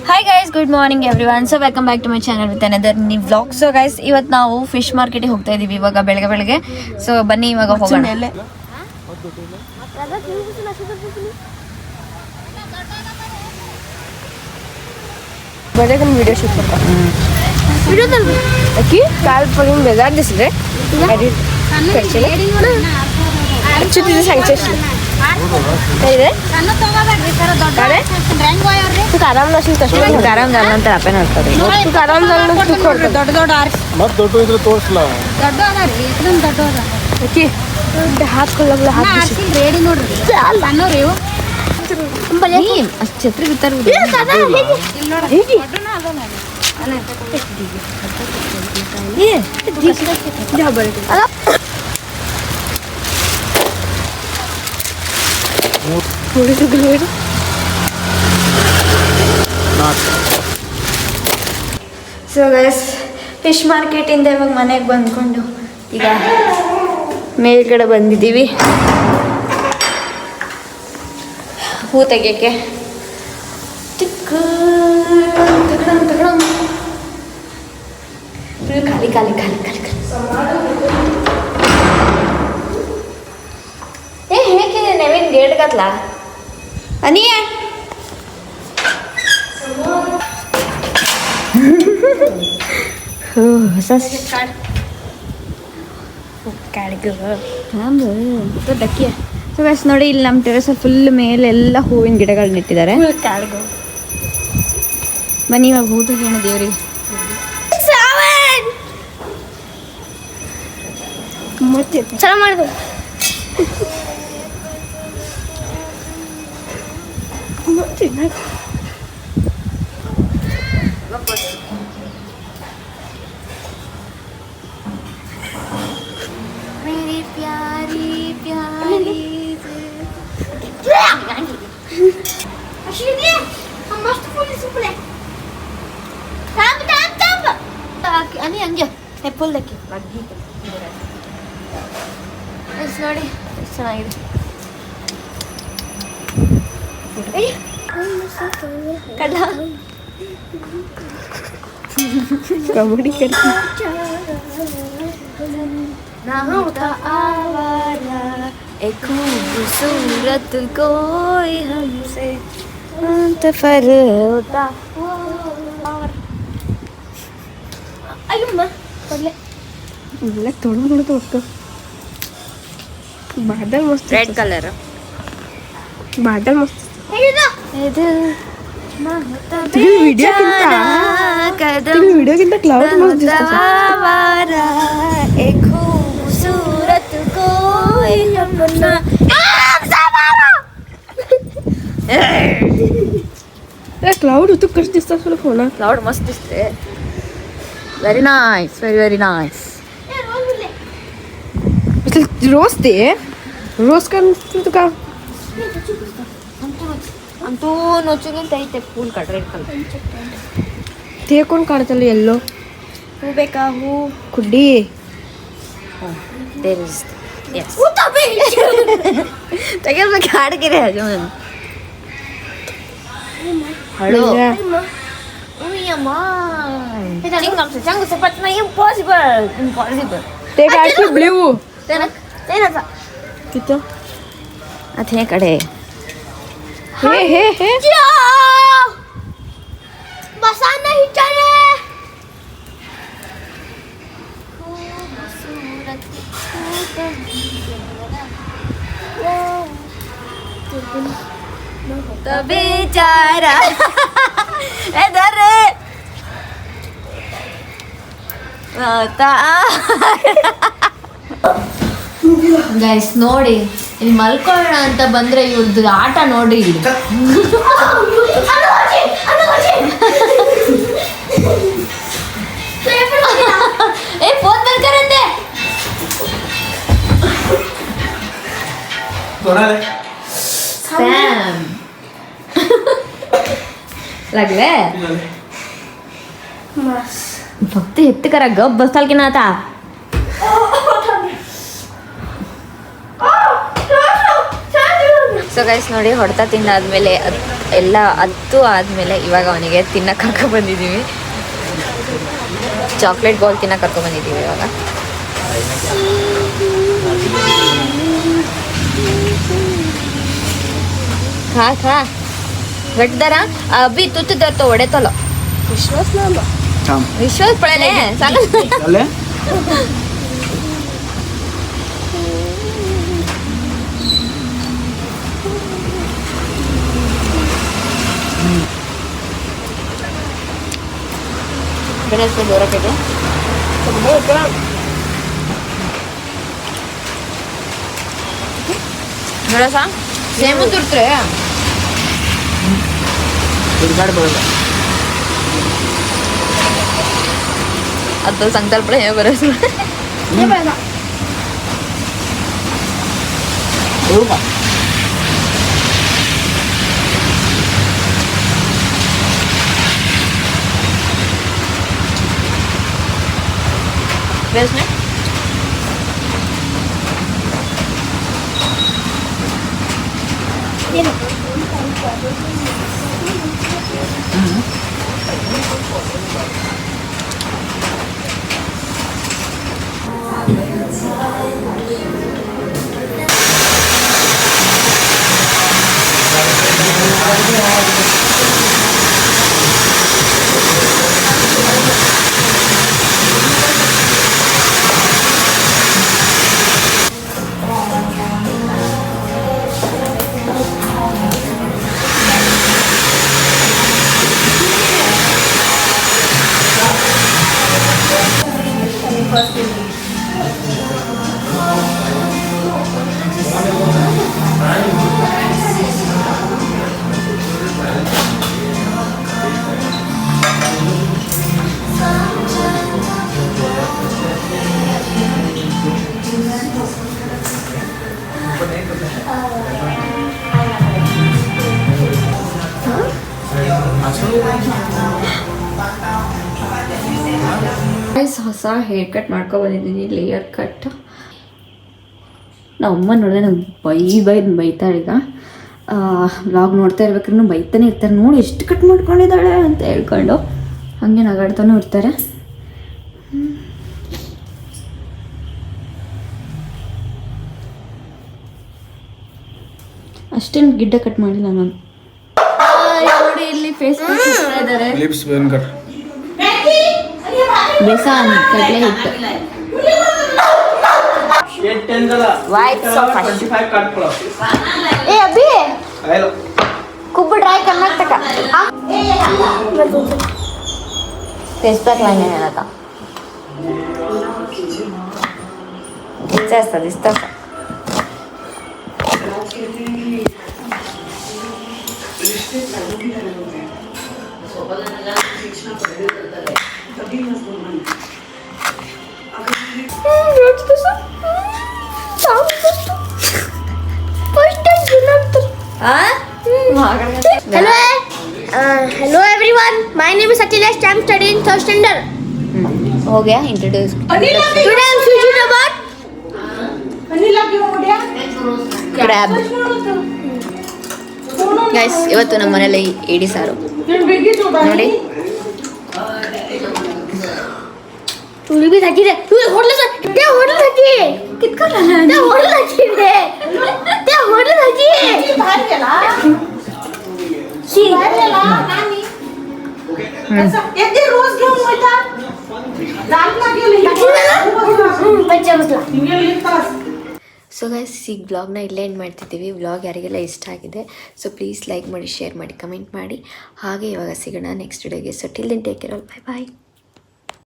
Hi guys, good morning everyone. So welcome back to my channel with another new vlog. So guys, ಇವತ್ತು ನಾವು fish ಮಾರ್ಕೆಟಿಗೆ ಹೋಗ್ತಾ ಇದೀವಿ ಇವಾಗ ಬೆಳಗ್ಗೆ. ಸೊ ಬನ್ನಿ ಇವಾಗ ಹೋಗೋಣ. विडियो शूट करता वीडियो की काल पण बेजार दिसले एडिट करचे अच्छी तुझे सांगचेसले काय रे तू आराम नसेल तसं ಆರಾಮ್ झाल्यानंतर आपण होतो. तू आराम झालं तू करतो ಮತ್ತೆ ದೊಡ್ಡ ಇದ್ರೆ ತೋರಿಸಲ್ಲ की हात ಕೊಲ್ಲಲ್ಲ हात ರೆಡಿ ನೋಡ್ರಿ ಸಣ್ಣವ್ರಿ ಇವು ಅಷ್ಟು ಛತ್ರಿ ಬಿತ್ತಾರ ಸೊ ಗೈಸ್, ಫಿಶ್ ಮಾರ್ಕೆಟಿಂದ ಇವಾಗ ಮನೆಗೆ ಬಂದ್ಕೊಂಡು ಈಗ ಮೇಲ್ಗಡೆ ಬಂದಿದ್ದೀವಿ ಹೂ ತೆಗಿಯೋಕ್ಕೆ. ಖಾಲಿ ಖಾಲಿ ಖಾಲಿ ಖಾಲಿ ಖಾಲಿ ಏ ಹೇಗಿದೆ ನವೀನ್ ಗೇಟ್ ಗತ್ಲ ಅನಿಯ ಹೊಸ ದಕ್ಕಿಯ. ಸೊ ಗೈಸ್ ನೋಡಿ, ಇಲ್ಲಿ ನಮ್ಮ ಟೆರೆಸ್ ಫುಲ್ ಮೇಲೆ ಎಲ್ಲ ಹೂವಿನ ಗಿಡಗಳನ್ನ ಇಟ್ಟಿದ್ದಾರೆ. ಬನ್ನಿ ಇವಾಗ ಹೂ ತೆಗಿಯೋಣ ದೇವ್ರಿಗೆ. ಚಲೋ ಮಾಡಿದೆ मेरी प्यारी प्यारी अनि ಹಂಗೆ ಹೆಪ್ಪಲ್ದಕ್ಕೆ ನೋಡಿ ಎಷ್ಟು ಚೆನ್ನಾಗಿದೆ. ಕಡ್ಲ कबड्डी करती आवारा एक खूबसूरत कोई हमसे मुंतफर होता. अय्यम्मा पडले मला थोडं तोडतो. बादल मस्त रेड कलर बादल मस्त ಇದು व्हिडिओ क्लाउड मस्त दिसतो. एक खूबसूरत कोई अपना क्लाउड होतो कसं दिसतात तुला फोन क्लाउड मस्त दिसते. Very nice, very nice. रोज ते रोज का तुका ಅಂತೂ ನೊಚ್ಚುಗಿಂತ ಐತೆ ಫುಲ್ ಕಟ್ ರೆಡ್ ಕಲರ್. ते कोण काढतಲ್ಲ ಎಲ್ಲೋ ಹೂ ಬೇಕಾ? ಹೂ ಕುಡ್ಡಿ ದೇರ್ ಇಸ್ ಎಸ್ ತೆಗಿರ್ಬೇಕು ಹಾಡ್ಗಿರಿ ಅದು ಹಲೋ ಉಯ್ಯಮ್ಮ ಚಾಂಗ್ ಸಪಟ್ನ ಇಂಪಾಸಿಬಲ್ ते काढते ब्ल्यू तेनाचा तिथं आता हे कडे हे बसा नाही चले तो बेचारा इधर ಗೈಸ್ ನೋಡಿ, ಇಲ್ಲಿ ಮಲ್ಕೊಳ್ಳೋಣ ಅಂತ ಬಂದ್ರೆ ಇವ್ರದ್ದು ಆಟ ನೋಡಿ. ಏ ಫೋನ್ ಬರ್ಕರಂತೆ स्पैम लागले फक्त हेत करा गप बसाल की ना आता ಸೊ ಗೈಸ್ ನೋಡಿ, ಹೊಡೆತ ತಿಂದಾದ್ಮೇಲೆ ಎಲ್ಲ ಹತ್ತು ಆದಮೇಲೆ ಇವಾಗ ಅವನಿಗೆ ತಿನ್ನಕ್ಕೆ ಕರ್ಕೊಬಂದಿದ್ದೀವಿ. ಚಾಕ್ಲೇಟ್ ಬಾಲ್ ತಿನ್ನಕ್ಕೆ ಕರ್ಕೊಬಂದಿದ್ದೀವಿ ಇವಾಗ. ಖಾ ಖಾ ಗಟ್ದಾರ ಅಭಿ ತುತ್ತದಾರ तो ಒಡೆ ತೋಲ विश्वास ना विश्वास पड़े साला गणेश में दोरा के गणेश सेम तुर्त्रे आता सांगताल पण हे बरं बेस्ट नाही ಹೊಸ ಹೇರ್ ಕಟ್ ಮಾಡ್ಕೊ ಬಂದಿದ್ದೀನಿ, ಲೇಯರ್ ಕಟ್. ನಮ್ಮ ಅಮ್ಮ ನೋಡಿದ್ರೆ ನಂಗೆ ಬೈತಾಳೆ. ಈಗ ವ್ಲಾಗ್ ನೋಡ್ತಾ ಇರ್ಬೇಕಾದ್ರೂ ಬೈತಾನೆ ಇರ್ತಾರೆ, ನೋಡಿ ಎಷ್ಟು ಕಟ್ ಮಾಡ್ಕೊಂಡಿದ್ದಾಳೆ ಅಂತ ಹೇಳ್ಕೊಂಡು ಹಾಗೆ ನಗಾಡ್ತಾನೂ ಇರ್ತಾರೆ. ಅಷ್ಟೇನು ಗಿಡ್ಡ ಕಟ್ ಮಾಡಿಲ್ಲ ನಾನು. ನೋಡಿ ಇಲ್ಲಿ ಫೇಸ್ ಇದ್ದಾರೆ, ಲಿಪ್ಸ್ ವೇನ್ ಕಟ್ ಬೇಸಾನ್ ಕಡಲೆ ಹಿಟ್ಟು वाइट ए अभी कुब्बु ड्राई करना तक फेस पैक लाने है ना दिसता hello everyone, my name is Akhilesh, I am studying third standard. हो गया introduce. Today I am speaking about crab. Guys, ಇವತ್ತು ನಮ್ಮ ಮನೇಲಿ ಏಡಿ ಸಾರು ನೋಡಿ. तुली भी थकी रे, तू होटल से ते होटल थकी कितका लाना ते होटल थकी रे ते होटल थकी बाहर गेला सी बाहर गेला नानी एक दिन रोज घेऊन होता जाल ना गेली बच्चा बसला. ಸೊ ಗೈಸ್, ಈ ವ್ಲಾಗ್ನ ಇಲ್ಲೇ ಎಂಡ್ ಮಾಡ್ತಿದ್ದೀವಿ. ವ್ಲಾಗ್ ಯಾರಿಗೆಲ್ಲ ಇಷ್ಟ ಆಗಿದೆ ಸೊ ಪ್ಲೀಸ್ ಲೈಕ್ ಮಾಡಿ, ಶೇರ್ ಮಾಡಿ, ಕಮೆಂಟ್ ಮಾಡಿ. ಹಾಗೆ ಇವಾಗ ಸಿಗೋಣ ನೆಕ್ಸ್ಟ್ ವಿಡಿಯೋಗೆ. So till then take care, bye ಬಾಯ್.